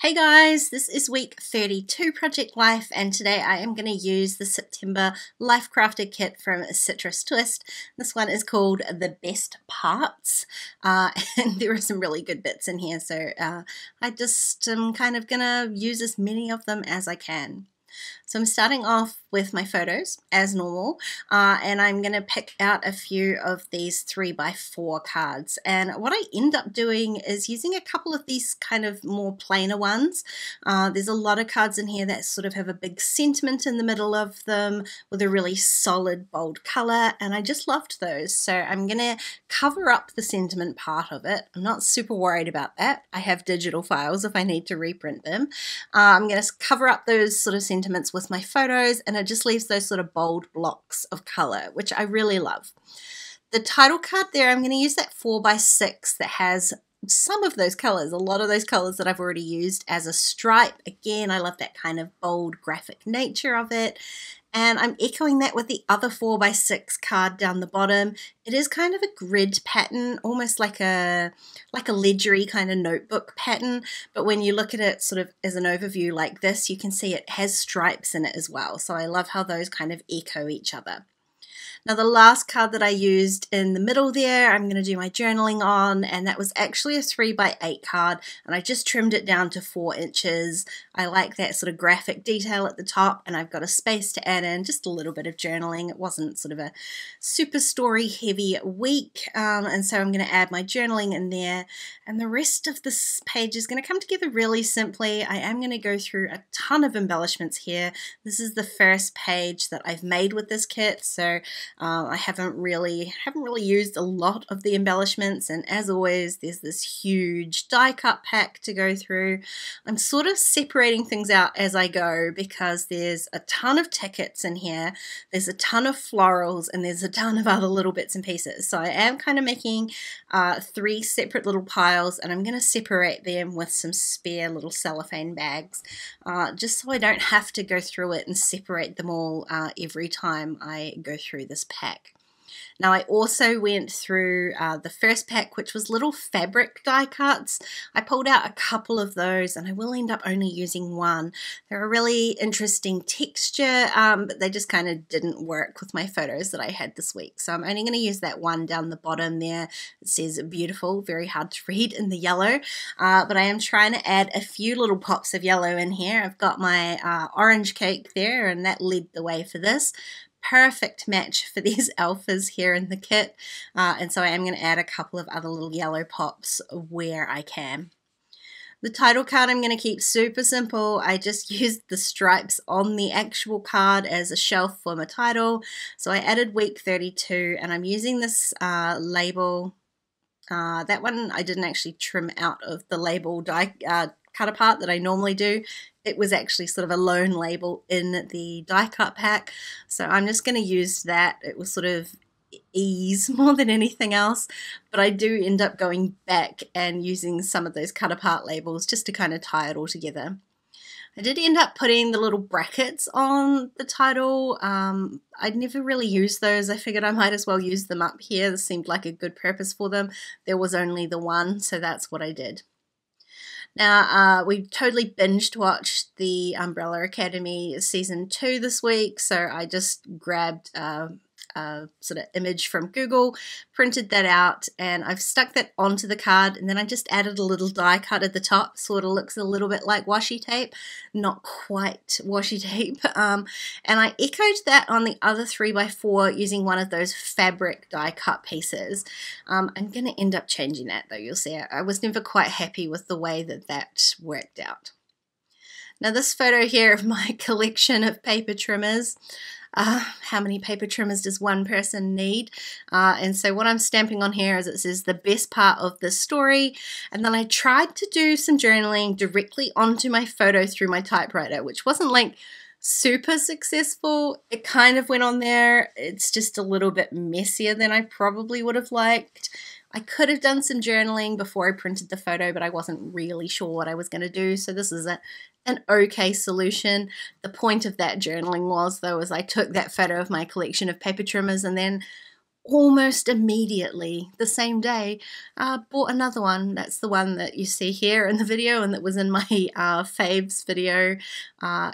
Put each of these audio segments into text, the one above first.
Hey guys, this is week 32 Project Life, and today I am going to use the September Life Crafted kit from Citrus Twist. This one is called The Best Parts, and there are some really good bits in here, so I just am kind of going to use as many of them as I can. So I'm starting off with my photos as normal, and I'm going to pick out a few of these 3x4 cards. And what I end up doing is using a couple of these kind of more plainer ones. There's a lot of cards in here that sort of have a big sentiment in the middle of them with a really solid bold color, and I just loved those. So I'm going to cover up the sentiment part of it. I'm not super worried about that. I have digital files if I need to reprint them. I'm going to cover up those sort of sentiments with my photos, and it just leaves those sort of bold blocks of color, which I really love. The title card there, I'm going to use that 4x6 that has some of those colors, a lot of those colors that I've already used as a stripe. Again, I love that kind of bold graphic nature of it. And I'm echoing that with the other 4x6 card down the bottom. It is kind of a grid pattern, almost like a ledgery kind of notebook pattern. But when you look at it sort of as an overview like this, you can see it has stripes in it as well. So I love how those kind of echo each other. Now the last card that I used in the middle there, I'm going to do my journaling on, and that was actually a 3x8 card, and I just trimmed it down to 4 inches. I like that sort of graphic detail at the top, and I've got a space to add in just a little bit of journaling. It wasn't sort of a super story heavy week, and so I'm going to add my journaling in there, and the rest of this page is going to come together really simply. I am going to go through a ton of embellishments here. This is the first page that I've made with this kit, so I haven't really used a lot of the embellishments, and as always there's this huge die cut pack to go through. I'm sort of separating things out as I go because there's a ton of tickets in here, there's a ton of florals, and there's a ton of other little bits and pieces. So I am kind of making 3 separate little piles, and I'm going to separate them with some spare little cellophane bags just so I don't have to go through it and separate them all every time I go through this pack. Now I also went through the first pack, which was little fabric die cuts. I pulled out a couple of those, and I will end up only using one. They're a really interesting texture, but they just kind of didn't work with my photos that I had this week. So I'm only going to use that one down the bottom there. It says beautiful, very hard to read in the yellow, but I am trying to add a few little pops of yellow in here. I've got my orange cake there, and that led the way for this. Perfect match for these alphas here in the kit, and so I am going to add a couple of other little yellow pops where I can. The title card I'm going to keep super simple. I just used the stripes on the actual card as a shelf for my title, so I added week 32, and I'm using this label. That one I didn't actually trim out of the label die cut apart that I normally do. It was actually sort of a lone label in the die cut pack, so I'm just going to use that. It was sort of ease more than anything else, but I do end up going back and using some of those cut apart labels just to kind of tie it all together. I did end up putting the little brackets on the title. I'd never really used those. I figured I might as well use them up here. This seemed like a good purpose for them. There was only the one, so that's what I did. Now, we totally binged watched the Umbrella Academy Season 2 this week, so I just grabbed a sort of image from Google, printed that out, and I've stuck that onto the card, and then I just added a little die cut at the top. Sort of looks a little bit like washi tape, not quite washi tape, and I echoed that on the other 3x4 using one of those fabric die cut pieces. I'm going to end up changing that though, you'll see. I was never quite happy with the way that that worked out. Now this photo here of my collection of paper trimmers, how many paper trimmers does one person need? And so what I'm stamping on here is it says the best part of the story, and then I tried to do some journaling directly onto my photo through my typewriter, which wasn't like super successful. It kind of went on there. It's just a little bit messier than I probably would have liked. I could have done some journaling before I printed the photo, but I wasn't really sure what I was going to do, so this is an okay solution. The point of that journaling was, though, is I took that photo of my collection of paper trimmers and then almost immediately, the same day, bought another one. That's the one that you see here in the video and that was in my faves video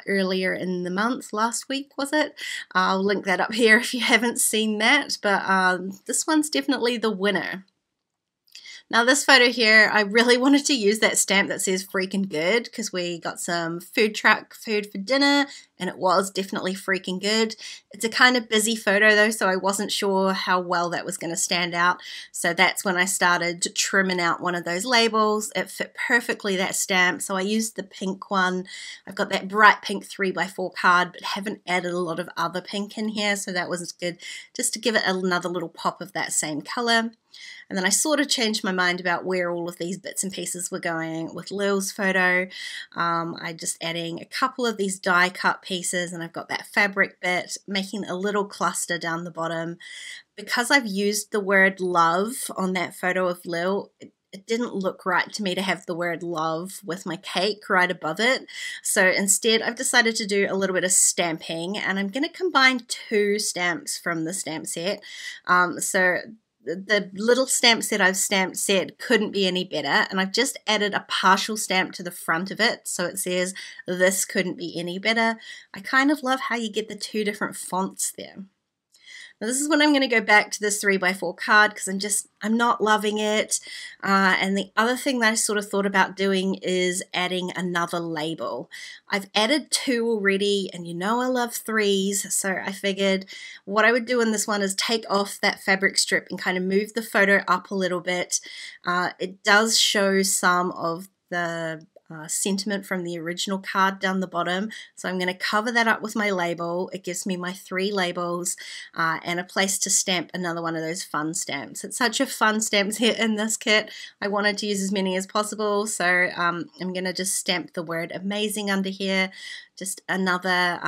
earlier in the month, last week was it? I'll link that up here if you haven't seen that, but this one's definitely the winner. Now this photo here, I really wanted to use that stamp that says freaking good because we got some food truck food for dinner and it was definitely freaking good. It's a kind of busy photo though, so I wasn't sure how well that was going to stand out. So that's when I started trimming out one of those labels. It fit perfectly, that stamp, so I used the pink one. I've got that bright pink 3x4 card but haven't added a lot of other pink in here, so that was good just to give it another little pop of that same color. And then I sort of changed my mind about where all of these bits and pieces were going with Lil's photo. I'm just adding a couple of these die cut pieces and I've got that fabric bit, making a little cluster down the bottom. Because I've used the word love on that photo of Lil, it didn't look right to me to have the word love with my cake right above it. So instead I've decided to do a little bit of stamping and I'm going to combine two stamps from the stamp set. So the little stamp set I've stamped said couldn't be any better, and I've just added a partial stamp to the front of it so it says this couldn't be any better. I kind of love how you get the two different fonts there. Now this is when I'm going to go back to this 3x4 card because I'm not loving it. And the other thing that I sort of thought about doing is adding another label. I've added 2 already and you know I love 3s, so I figured what I would do in this one is take off that fabric strip and kind of move the photo up a little bit. It does show some of the sentiment from the original card down the bottom, so I'm going to cover that up with my label. It gives me my 3 labels and a place to stamp another one of those fun stamps. It's such a fun stamp set in this kit. I wanted to use as many as possible, so I'm going to just stamp the word amazing under here. Just another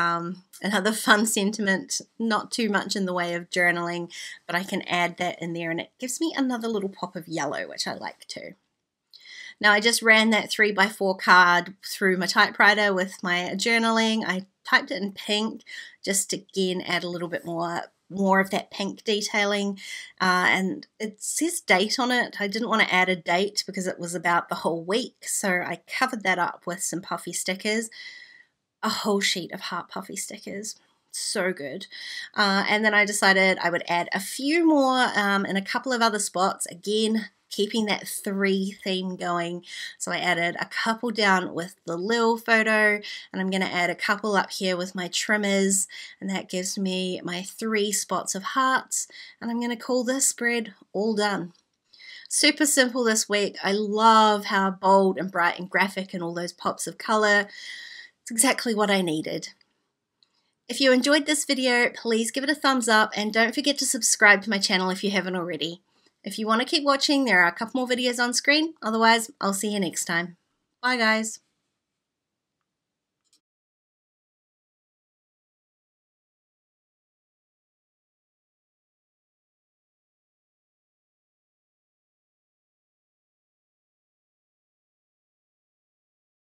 fun sentiment, not too much in the way of journaling, but I can add that in there and it gives me another little pop of yellow, which I like too. Now I just ran that 3x4 card through my typewriter with my journaling. I typed it in pink just to again add a little bit more of that pink detailing, and it says date on it. I didn't want to add a date because it was about the whole week, so I covered that up with some puffy stickers, a whole sheet of heart puffy stickers. So good. And then I decided I would add a few more in a couple of other spots, again keeping that 3 theme going. So I added a couple down with the Lil photo, and I'm going to add a couple up here with my trimmers, and that gives me my 3 spots of hearts, and I'm going to call this spread all done. Super simple this week. I love how bold and bright and graphic and all those pops of color. It's exactly what I needed. If you enjoyed this video, please give it a thumbs up and don't forget to subscribe to my channel if you haven't already. If you want to keep watching, there are a couple more videos on screen. Otherwise, I'll see you next time. Bye guys.